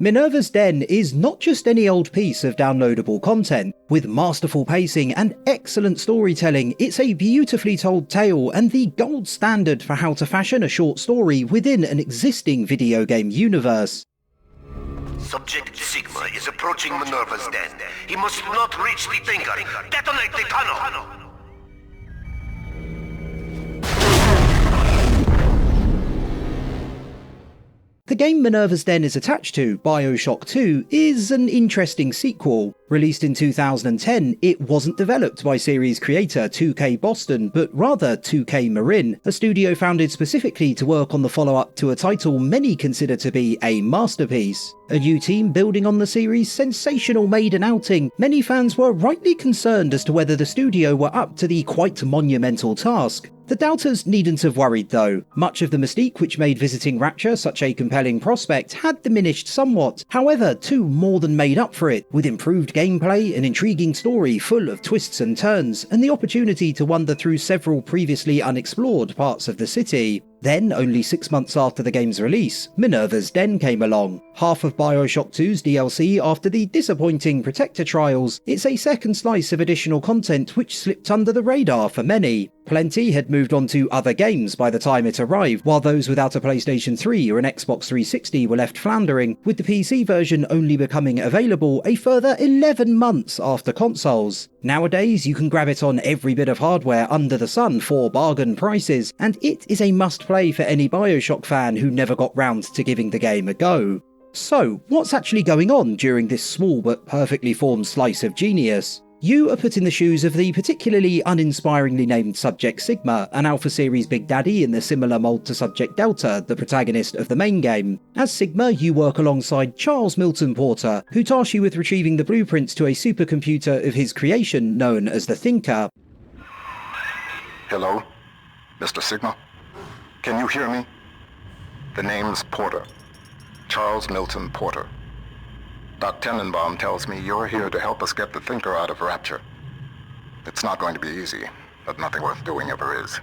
Minerva's Den is not just any old piece of downloadable content. With masterful pacing and excellent storytelling, it's a beautifully told tale and the gold standard for how to fashion a short story within an existing video game universe. Subject Sigma is approaching Minerva's Den. He must not reach the Thinker. Detonate the tunnel! The game Minerva's Den is attached to, BioShock 2, is an interesting sequel. Released in 2010, it wasn't developed by series creator 2K Boston, but rather 2K Marin, a studio founded specifically to work on the follow-up to a title many consider to be a masterpiece. A new team building on the series' sensational maiden outing, many fans were rightly concerned as to whether the studio were up to the quite monumental task. The doubters needn't have worried though. Much of the mystique which made visiting Rapture such a compelling prospect had diminished somewhat. However, 2 more than made up for it, with improved gameplay, an intriguing story full of twists and turns, and the opportunity to wander through several previously unexplored parts of the city. Then, only 6 months after the game's release, Minerva's Den came along. Half of BioShock 2's DLC after the disappointing Protector trials, it's a second slice of additional content which slipped under the radar for many. Plenty had moved on to other games by the time it arrived, while those without a PlayStation 3 or an Xbox 360 were left floundering, with the PC version only becoming available a further 11 months after consoles. Nowadays, you can grab it on every bit of hardware under the sun for bargain prices, and it is a must-play for any BioShock fan who never got round to giving the game a go. So, what's actually going on during this small but perfectly formed slice of genius? You are put in the shoes of the particularly uninspiringly named Subject Sigma, an Alpha Series Big Daddy in the similar mold to Subject Delta, the protagonist of the main game. As Sigma, you work alongside Charles Milton Porter, who tasks you with retrieving the blueprints to a supercomputer of his creation known as the Thinker. Hello, Mr. Sigma? Can you hear me? The name's Porter. Charles Milton Porter. Doc Tenenbaum tells me you're here to help us get the Thinker out of Rapture. It's not going to be easy, but nothing worth doing ever is.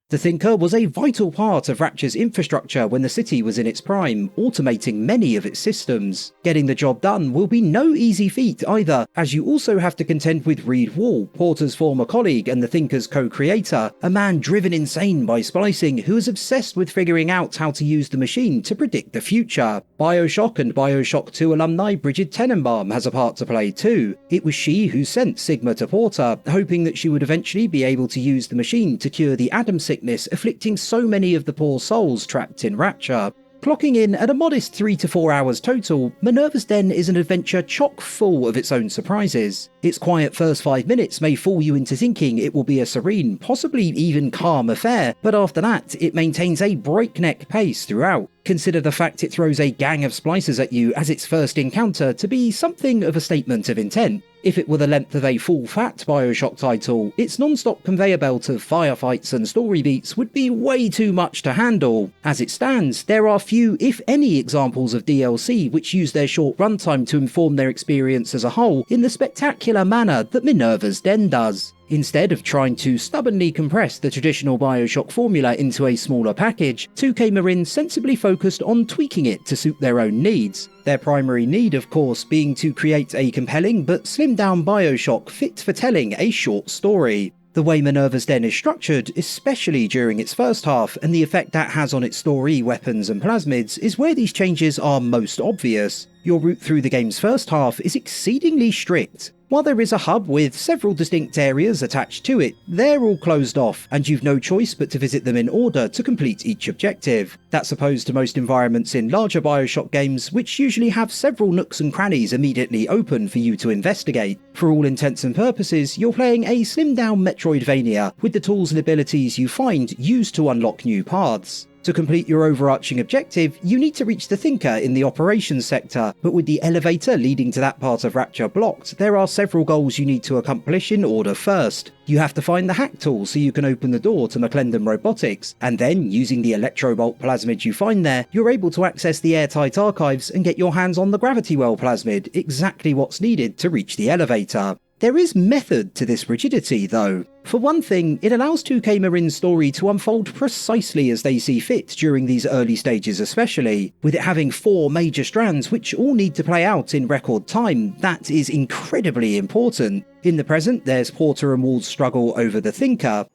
The Thinker was a vital part of Rapture's infrastructure when the city was in its prime, automating many of its systems. Getting the job done will be no easy feat either, as you also have to contend with Reed Wall, Porter's former colleague and the Thinker's co-creator, a man driven insane by splicing who is obsessed with figuring out how to use the machine to predict the future. BioShock and BioShock 2 alumni Bridget Tenenbaum has a part to play too. It was she who sent Sigma to Porter, hoping that she would eventually be able to use the machine to cure the Atom sickness afflicting so many of the poor souls trapped in Rapture. Clocking in at a modest 3 to 4 hours total, Minerva's Den is an adventure chock full of its own surprises. Its quiet first 5 minutes may fool you into thinking it will be a serene, possibly even calm affair, but after that, it maintains a breakneck pace throughout. Consider the fact it throws a gang of splicers at you as its first encounter to be something of a statement of intent. If it were the length of a full-fat BioShock title, its non-stop conveyor belt of firefights and story beats would be way too much to handle. As it stands, there are few, if any, examples of DLC which use their short runtime to inform their experience as a whole in the spectacular manner that Minerva's Den does. Instead of trying to stubbornly compress the traditional BioShock formula into a smaller package, 2K Marin sensibly focused on tweaking it to suit their own needs. Their primary need, of course, being to create a compelling but slimmed-down BioShock fit for telling a short story. The way Minerva's Den is structured, especially during its first half, and the effect that has on its story, weapons and plasmids, is where these changes are most obvious. Your route through the game's first half is exceedingly strict. While there is a hub with several distinct areas attached to it, they're all closed off, and you've no choice but to visit them in order to complete each objective. That's opposed to most environments in larger BioShock games, which usually have several nooks and crannies immediately open for you to investigate. For all intents and purposes, you're playing a slimmed-down Metroidvania, with the tools and abilities you find used to unlock new paths. To complete your overarching objective, you need to reach the Thinker in the operations sector, but with the elevator leading to that part of Rapture blocked, there are several goals you need to accomplish in order first. You have to find the hack tool so you can open the door to McClendon Robotics, and then, using the Electrobolt plasmid you find there, you're able to access the airtight archives and get your hands on the Gravity Well plasmid, exactly what's needed to reach the elevator. There is method to this rigidity, though. For one thing, it allows 2K Marin's story to unfold precisely as they see fit during these early stages especially, with it having 4 major strands which all need to play out in record time. That is incredibly important. In the present, there's Porter and Wall's struggle over the Thinker.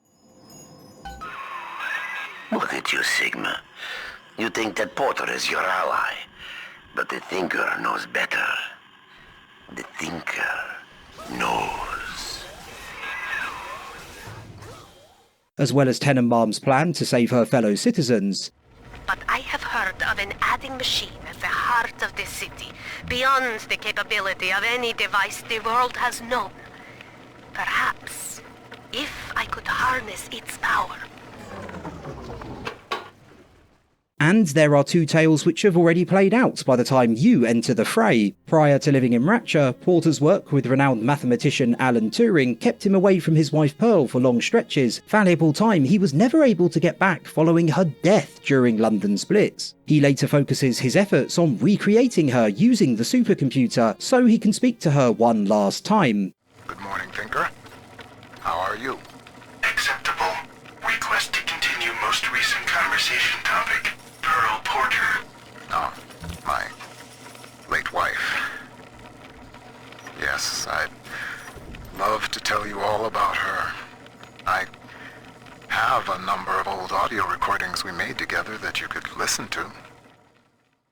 Look at you, Sigma. You think that Porter is your ally, but the Thinker knows better. The Thinker knows. As well as Tenenbaum's plan to save her fellow citizens. But I have heard of an adding machine at the heart of this city, beyond the capability of any device the world has known. Perhaps, if I could harness its power. And there are 2 tales which have already played out by the time you enter the fray. Prior to living in Ratchet, Porter's work with renowned mathematician Alan Turing kept him away from his wife Pearl for long stretches, valuable time he was never able to get back following her death during London's Blitz. He later focuses his efforts on recreating her using the supercomputer so he can speak to her one last time. Good morning, Thinker. How are you? Acceptable. Request to continue most recent conversation topic. Pearl Porter. Oh, my late wife. Yes, I'd love to tell you all about her. I have a number of old audio recordings we made together that you could listen to.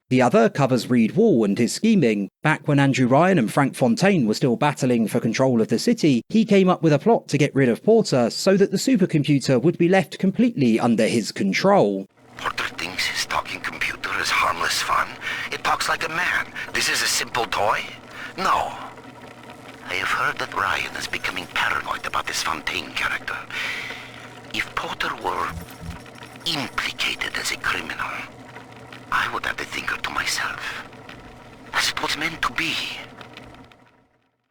The other covers Reed Wall and his scheming. Back when Andrew Ryan and Frank Fontaine were still battling for control of the city, he came up with a plot to get rid of Porter so that the supercomputer would be left completely under his control. Porter thinks his talking computer is harmless fun. It talks like a man. This is a simple toy? No. I have heard that Ryan is becoming paranoid about this Fontaine character. If Porter were implicated as a criminal, I would have the Thinker to myself, as it was meant to be.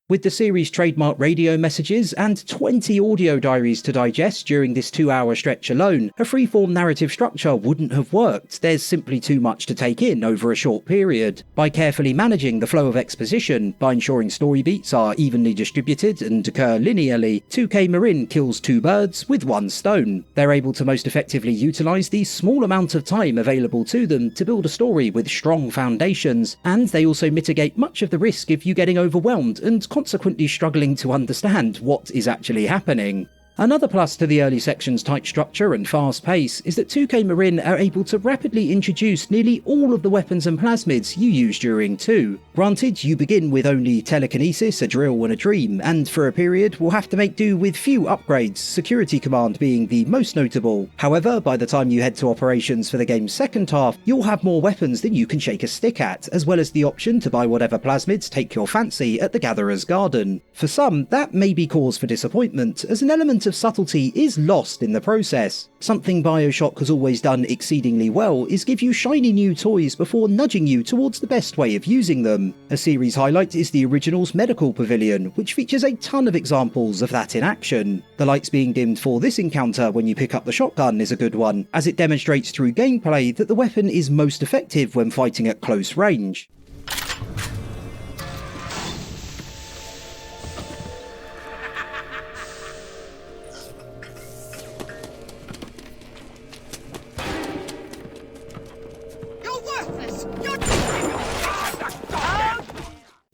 With the series' trademark radio messages and 20 audio diaries to digest during this 2-hour stretch alone, a freeform narrative structure wouldn't have worked. There's simply too much to take in over a short period. By carefully managing the flow of exposition, by ensuring story beats are evenly distributed and occur linearly, 2K Marin kills 2 birds with 1 stone. They're able to most effectively utilise the small amount of time available to them to build a story with strong foundations, and they also mitigate much of the risk of you getting overwhelmed and consequently struggling to understand what is actually happening. Another plus to the early section's tight structure and fast pace is that 2K Marin are able to rapidly introduce nearly all of the weapons and plasmids you use during 2. Granted, you begin with only telekinesis, a drill and a dream, and for a period will have to make do with few upgrades, Security Command being the most notable. However, by the time you head to operations for the game's second half, you'll have more weapons than you can shake a stick at, as well as the option to buy whatever plasmids take your fancy at the Gatherer's Garden. For some, that may be cause for disappointment, as an element of subtlety is lost in the process. Something BioShock has always done exceedingly well is give you shiny new toys before nudging you towards the best way of using them. A series highlight is the original's medical pavilion, which features a ton of examples of that in action. The lights being dimmed for this encounter when you pick up the shotgun is a good one, as it demonstrates through gameplay that the weapon is most effective when fighting at close range.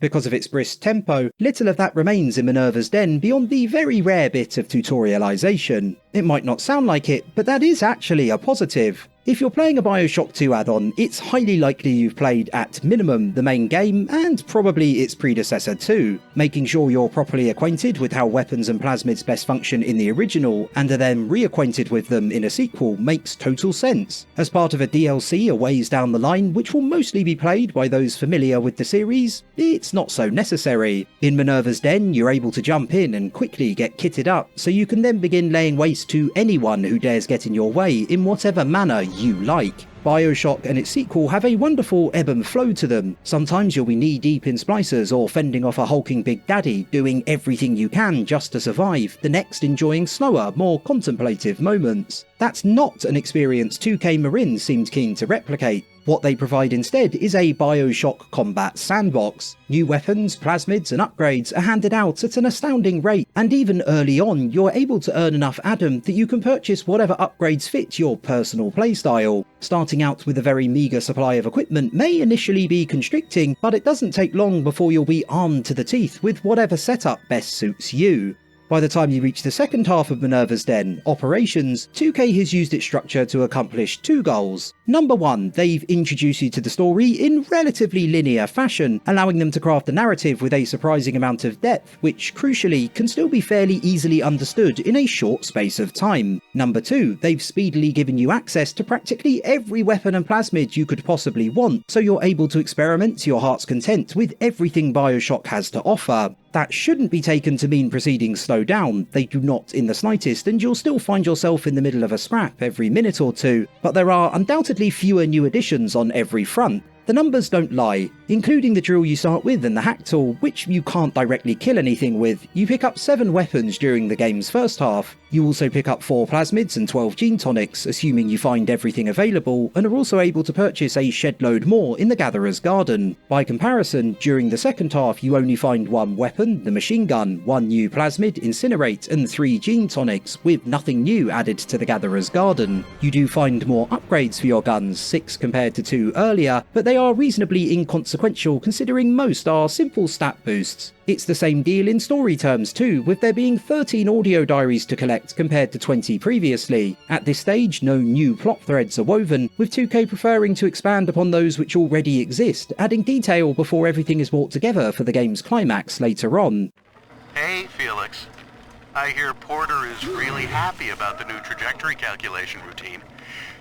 Because of its brisk tempo, little of that remains in Minerva's Den beyond the very rare bit of tutorialization. It might not sound like it, but that is actually a positive. If you're playing a BioShock 2 add-on, it's highly likely you've played, at minimum, the main game, and probably its predecessor too. Making sure you're properly acquainted with how weapons and plasmids best function in the original, and are then reacquainted with them in a sequel, makes total sense. As part of a DLC a ways down the line, which will mostly be played by those familiar with the series, it's not so necessary. In Minerva's Den, you're able to jump in and quickly get kitted up, so you can then begin laying waste to anyone who dares get in your way in whatever manner you like. BioShock and its sequel have a wonderful ebb and flow to them. Sometimes you'll be knee-deep in splicers or fending off a hulking Big Daddy, doing everything you can just to survive, the next enjoying slower, more contemplative moments. That's not an experience 2K Marin seemed keen to replicate. What they provide instead is a BioShock combat sandbox. New weapons, plasmids and upgrades are handed out at an astounding rate, and even early on you're able to earn enough Adam that you can purchase whatever upgrades fit your personal playstyle. Starting out with a very meagre supply of equipment may initially be constricting, but it doesn't take long before you'll be armed to the teeth with whatever setup best suits you. By the time you reach the second half of Minerva's Den, Operations, 2K has used its structure to accomplish two goals. Number one, they've introduced you to the story in relatively linear fashion, allowing them to craft a narrative with a surprising amount of depth, which crucially can still be fairly easily understood in a short space of time. Number two, they've speedily given you access to practically every weapon and plasmid you could possibly want, so you're able to experiment to your heart's content with everything BioShock has to offer. That shouldn't be taken to mean proceedings slow down, they do not in the slightest, and you'll still find yourself in the middle of a scrap every minute or two, but there are undoubtedly fewer new additions on every front. The numbers don't lie, including the drill you start with and the hack tool, which you can't directly kill anything with. You pick up 7 weapons during the game's first half. You also pick up 4 plasmids and 12 gene tonics, assuming you find everything available, and are also able to purchase a shed load more in the Gatherer's Garden. By comparison, during the second half you only find 1 weapon, the machine gun, 1 new plasmid, incinerate, and 3 gene tonics, with nothing new added to the Gatherer's Garden. You do find more upgrades for your guns, 6 compared to 2 earlier, but they are reasonably inconsequential considering most are simple stat boosts. It's the same deal in story terms too, with there being 13 audio diaries to collect compared to 20 previously. At this stage, no new plot threads are woven, with 2K preferring to expand upon those which already exist, adding detail before everything is brought together for the game's climax later on. Hey, Felix. I hear Porter is really happy about the new trajectory calculation routine.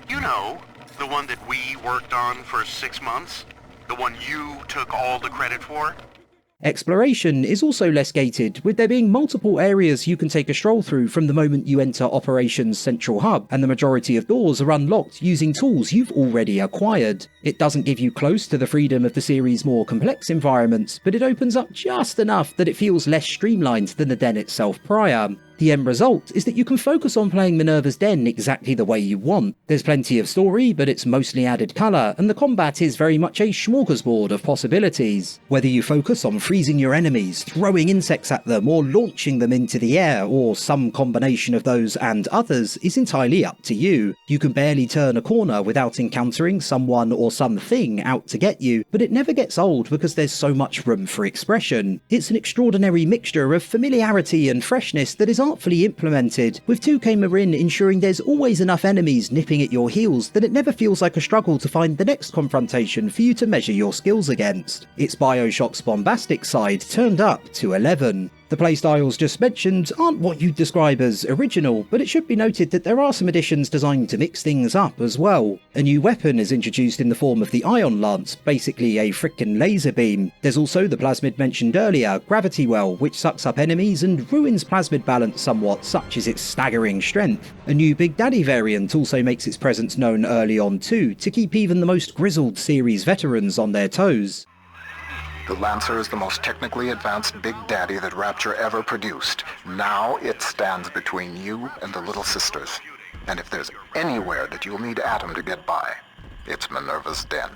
You know, the one that we worked on for 6 months? The one you took all the credit for? Exploration is also less gated, with there being multiple areas you can take a stroll through from the moment you enter Operations Central Hub, and the majority of doors are unlocked using tools you've already acquired. It doesn't give you close to the freedom of the series' more complex environments, but it opens up just enough that it feels less streamlined than the den itself prior. The end result is that you can focus on playing Minerva's Den exactly the way you want. There's plenty of story, but it's mostly added colour, and the combat is very much a smorgasbord of possibilities. Whether you focus on freezing your enemies, throwing insects at them, or launching them into the air, or some combination of those and others, is entirely up to you. You can barely turn a corner without encountering someone or something out to get you, but it never gets old because there's so much room for expression. It's an extraordinary mixture of familiarity and freshness that is artfully implemented, with 2K Marin ensuring there's always enough enemies nipping at your heels that it never feels like a struggle to find the next confrontation for you to measure your skills against. It's BioShock's bombastic side turned up to 11. The playstyles just mentioned aren't what you'd describe as original, but it should be noted that there are some additions designed to mix things up as well. A new weapon is introduced in the form of the Ion Lance, basically a frickin' laser beam. There's also the plasmid mentioned earlier, Gravity Well, which sucks up enemies and ruins plasmid balance somewhat, such is its staggering strength. A new Big Daddy variant also makes its presence known early on too, to keep even the most grizzled series veterans on their toes. The Lancer is the most technically advanced Big Daddy that Rapture ever produced. Now it stands between you and the Little Sisters. And if there's anywhere that you'll need Atom to get by, it's Minerva's Den.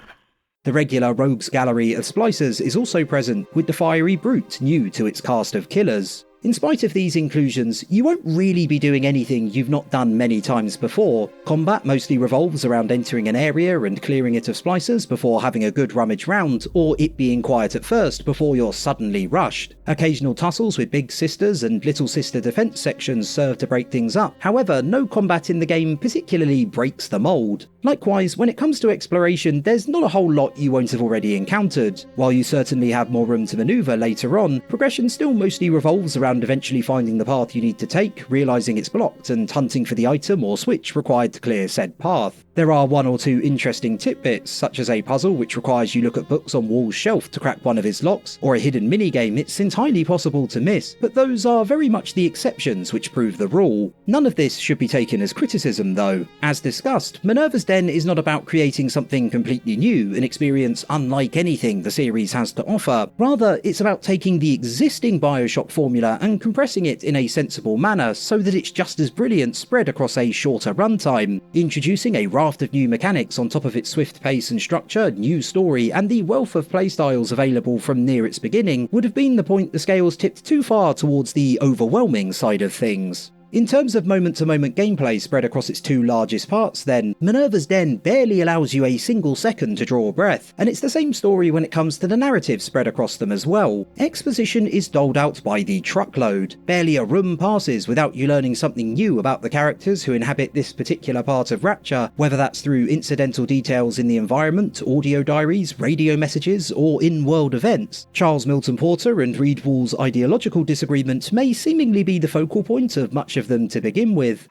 The regular Rogues Gallery of Splicers is also present, with the Fiery Brute new to its cast of killers. In spite of these inclusions, you won't really be doing anything you've not done many times before. Combat mostly revolves around entering an area and clearing it of splicers before having a good rummage round, or it being quiet at first before you're suddenly rushed. Occasional tussles with Big Sisters and Little Sister defense sections serve to break things up, however no combat in the game particularly breaks the mold. Likewise, when it comes to exploration, there's not a whole lot you won't have already encountered. While you certainly have more room to manoeuvre later on, progression still mostly revolves around eventually finding the path you need to take, realising it's blocked, and hunting for the item or switch required to clear said path. There are 1 or 2 interesting tidbits, such as a puzzle which requires you look at books on Wall's shelf to crack one of his locks, or a hidden minigame it's entirely possible to miss, but those are very much the exceptions which prove the rule. None of this should be taken as criticism though. As discussed, Minerva's Den is not about creating something completely new, an experience unlike anything the series has to offer. Rather, it's about taking the existing BioShock formula and compressing it in a sensible manner so that it's just as brilliant spread across a shorter runtime. Introducing a raft of new mechanics on top of its swift pace and structure, new story, and the wealth of playstyles available from near its beginning would have been the point the scales tipped too far towards the overwhelming side of things. In terms of moment-to-moment gameplay spread across its two largest parts then, Minerva's Den barely allows you a single second to draw breath, and it's the same story when it comes to the narrative spread across them as well. Exposition is doled out by the truckload. Barely a room passes without you learning something new about the characters who inhabit this particular part of Rapture, whether that's through incidental details in the environment, audio diaries, radio messages, or in-world events. Charles Milton Porter and Reed Wall's ideological disagreement may seemingly be the focal point of much of them to begin with.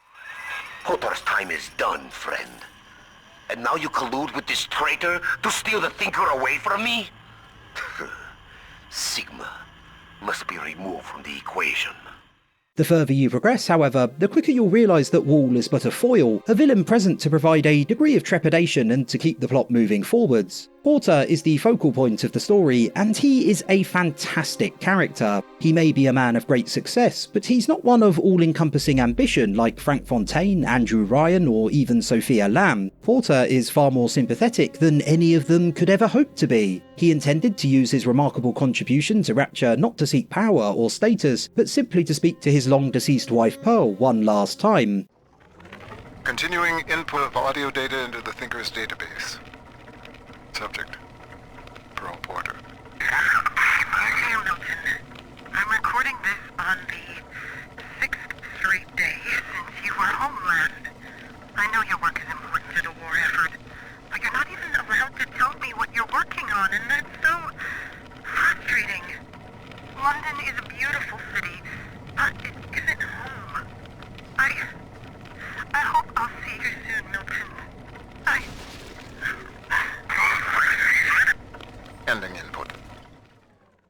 Porter's time is done, friend. And now you collude with this traitor to steal the Thinker away from me? Sigma must be removed from the equation. The further you progress, however, the quicker you'll realise that Wall is but a foil, a villain present to provide a degree of trepidation and to keep the plot moving forwards. Porter is the focal point of the story, and he is a fantastic character. He may be a man of great success, but he's not one of all-encompassing ambition like Frank Fontaine, Andrew Ryan, or even Sophia Lamb. Porter is far more sympathetic than any of them could ever hope to be. He intended to use his remarkable contribution to Rapture not to seek power or status, but simply to speak to his long-deceased wife Pearl one last time. Continuing input of audio data into the Thinker's database. Subject: Pearl Porter. Hey, Milton. I'm recording this on the 6th straight day since you were home last. I know your work is important to the war effort, but you're not even allowed to tell me what you're working on, and that's so frustrating. London is a beautiful city, but it isn't home. I hope I'll see you soon, Milton. Ending input.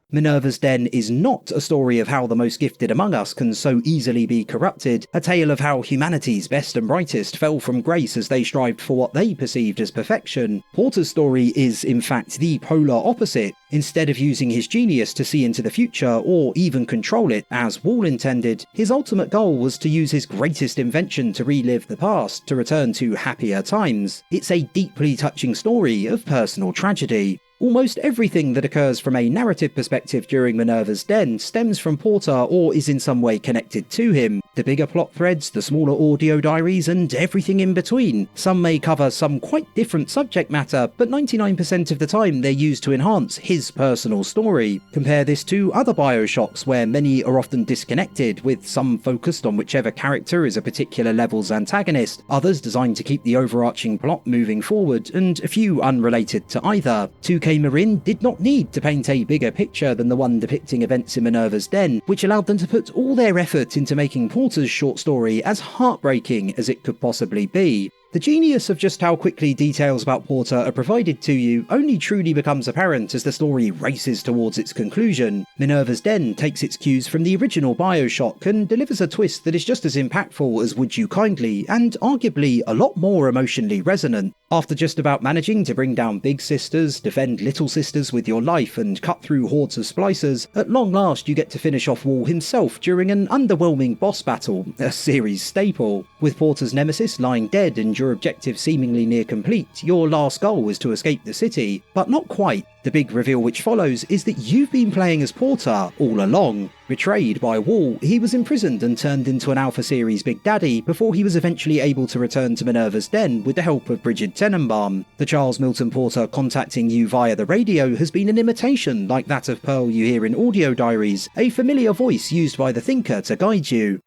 Minerva's Den is not a story of how the most gifted among us can so easily be corrupted, a tale of how humanity's best and brightest fell from grace as they strived for what they perceived as perfection. Porter's story is, in fact, the polar opposite. Instead of using his genius to see into the future or even control it, as Wall intended, his ultimate goal was to use his greatest invention to relive the past, to return to happier times. It's a deeply touching story of personal tragedy. Almost everything that occurs from a narrative perspective during Minerva's Den stems from Porter or is in some way connected to him. The bigger plot threads, the smaller audio diaries, and everything in between. Some may cover some quite different subject matter, but 99% of the time they're used to enhance his personal story. Compare this to other BioShocks where many are often disconnected, with some focused on whichever character is a particular level's antagonist, others designed to keep the overarching plot moving forward, and a few unrelated to either. 2K Marin did not need to paint a bigger picture than the one depicting events in Minerva's Den, which allowed them to put all their effort into making Porter's short story as heartbreaking as it could possibly be. The genius of just how quickly details about Porter are provided to you only truly becomes apparent as the story races towards its conclusion. Minerva's Den takes its cues from the original BioShock and delivers a twist that is just as impactful as Would You Kindly, and arguably a lot more emotionally resonant. After just about managing to bring down big sisters, defend little sisters with your life, and cut through hordes of splicers, at long last you get to finish off Wall himself during an underwhelming boss battle, a series staple. With Porter's nemesis lying dead and your objective seemingly near complete, your last goal is to escape the city, but not quite. The big reveal which follows is that you've been playing as Porter all along. Betrayed by Wall, he was imprisoned and turned into an Alpha Series Big Daddy before he was eventually able to return to Minerva's Den with the help of Bridget Tenenbaum. The Charles Milton Porter contacting you via the radio has been an imitation like that of Pearl you hear in audio diaries, a familiar voice used by the Thinker to guide you.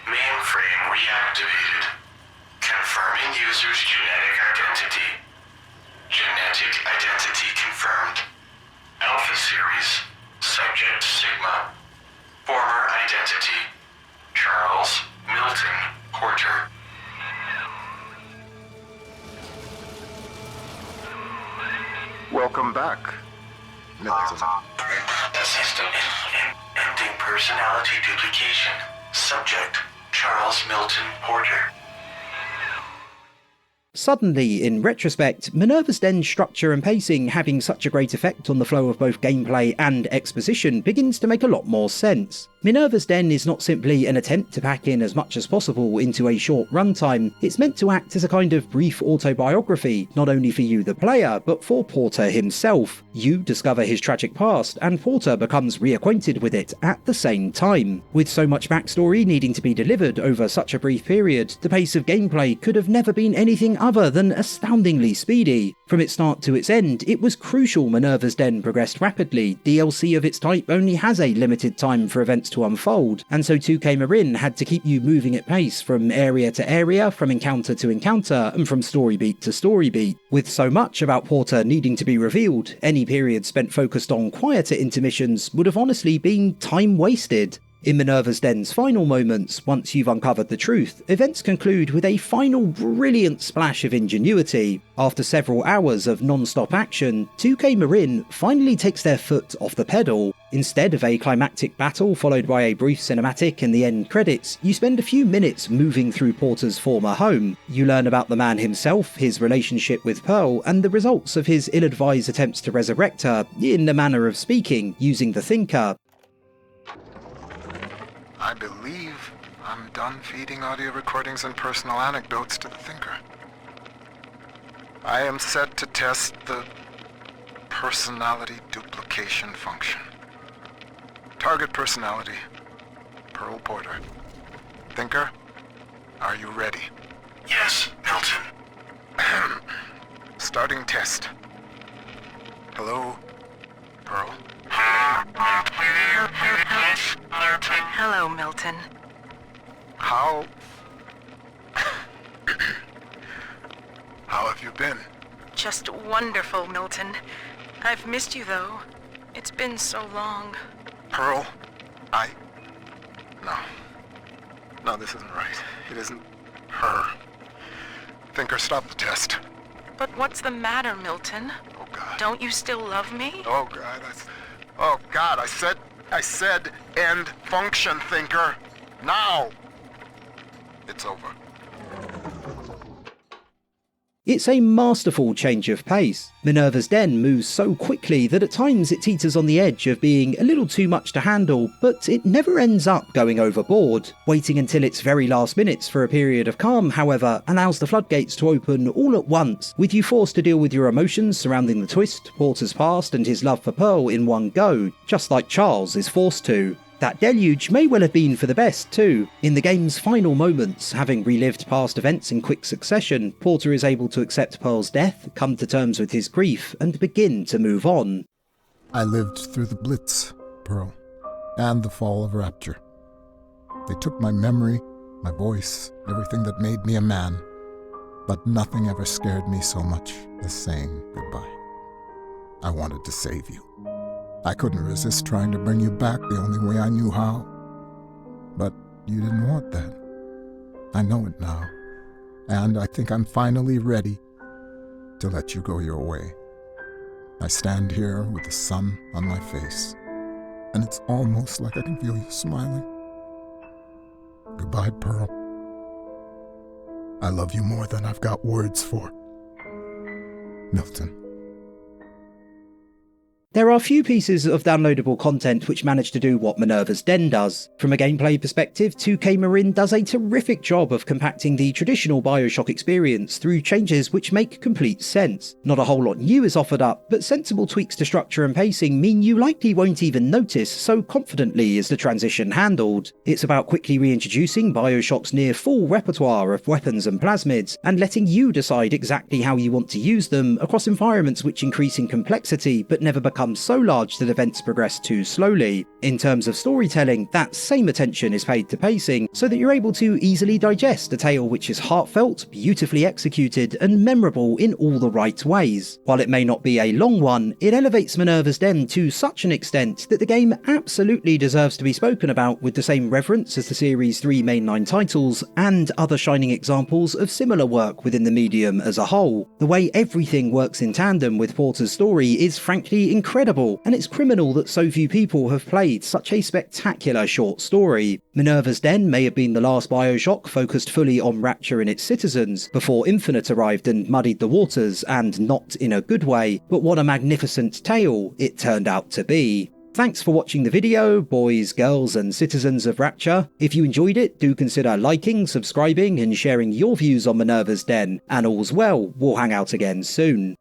Mainframe reactivated. Confirming user's genetic identity. Genetic identity confirmed. Alpha Series. Subject Sigma. Former identity. Charles Milton Porter. Welcome back, Milton. System ending personality duplication. Subject Charles Milton Porter. Suddenly, in retrospect, Minerva's Den's structure and pacing having such a great effect on the flow of both gameplay and exposition begins to make a lot more sense. Minerva's Den is not simply an attempt to pack in as much as possible into a short runtime, it's meant to act as a kind of brief autobiography, not only for you the player, but for Porter himself. You discover his tragic past, and Porter becomes reacquainted with it at the same time. With so much backstory needing to be delivered over such a brief period, the pace of gameplay could have never been anything other than astoundingly speedy. From its start to its end, it was crucial Minerva's Den progressed rapidly. DLC of its type only has a limited time for events to unfold, and so 2K Marin had to keep you moving at pace from area to area, from encounter to encounter, and from story beat to story beat. With so much about Porter needing to be revealed, any period spent focused on quieter intermissions would have honestly been time wasted. In Minerva's Den's final moments, once you've uncovered the truth, events conclude with a final brilliant splash of ingenuity. After several hours of non-stop action, 2K Marin finally takes their foot off the pedal. Instead of a climactic battle followed by a brief cinematic and the end credits, you spend a few minutes moving through Porter's former home. You learn about the man himself, his relationship with Pearl, and the results of his ill-advised attempts to resurrect her, in a manner of speaking, using the Thinker. I believe I'm done feeding audio recordings and personal anecdotes to the Thinker. I am set to test the personality duplication function. Target personality, Pearl Porter. Thinker, are you ready? Yes, Milton. Starting test. Hello, Pearl. Hello, Milton. How have you been? Just wonderful, Milton. I've missed you, though. It's been so long. Pearl, No, this isn't right. It isn't her. Thinker, stop the test. But what's the matter, Milton? Oh, God. Don't you still love me? Oh, God, I said end function, Thinker. Now! It's over. It's a masterful change of pace. Minerva's Den moves so quickly that at times it teeters on the edge of being a little too much to handle, but it never ends up going overboard. Waiting until its very last minutes for a period of calm, however, allows the floodgates to open all at once, with you forced to deal with your emotions surrounding the twist, Porter's past, and his love for Pearl in one go, just like Charles is forced to. That deluge may well have been for the best too. In the game's final moments, having relived past events in quick succession, Porter is able to accept Pearl's death, come to terms with his grief, and begin to move on. I lived through the Blitz, Pearl, and the fall of Rapture. They took my memory, my voice, everything that made me a man, but nothing ever scared me so much as saying goodbye. I wanted to save you. I couldn't resist trying to bring you back the only way I knew how. But you didn't want that. I know it now, and I think I'm finally ready to let you go your way. I stand here with the sun on my face, and it's almost like I can feel you smiling. Goodbye, Pearl. I love you more than I've got words for. Milton. There are few pieces of downloadable content which manage to do what Minerva's Den does. From a gameplay perspective, 2K Marin does a terrific job of compacting the traditional BioShock experience through changes which make complete sense. Not a whole lot new is offered up, but sensible tweaks to structure and pacing mean you likely won't even notice, so confidently is the transition handled. It's about quickly reintroducing BioShock's near full repertoire of weapons and plasmids, and letting you decide exactly how you want to use them across environments which increase in complexity but never become so large that events progress too slowly. In terms of storytelling, that same attention is paid to pacing, so that you're able to easily digest a tale which is heartfelt, beautifully executed, and memorable in all the right ways. While it may not be a long one, it elevates Minerva's Den to such an extent that the game absolutely deserves to be spoken about with the same reverence as the series' 3 mainline titles, and other shining examples of similar work within the medium as a whole. The way everything works in tandem with Porter's story is frankly incredible, and it's criminal that so few people have played made such a spectacular short story. Minerva's Den may have been the last BioShock focused fully on Rapture and its citizens, before Infinite arrived and muddied the waters, and not in a good way, but what a magnificent tale it turned out to be. Thanks for watching the video, boys, girls and citizens of Rapture. If you enjoyed it, do consider liking, subscribing and sharing your views on Minerva's Den, and all's well, we'll hang out again soon.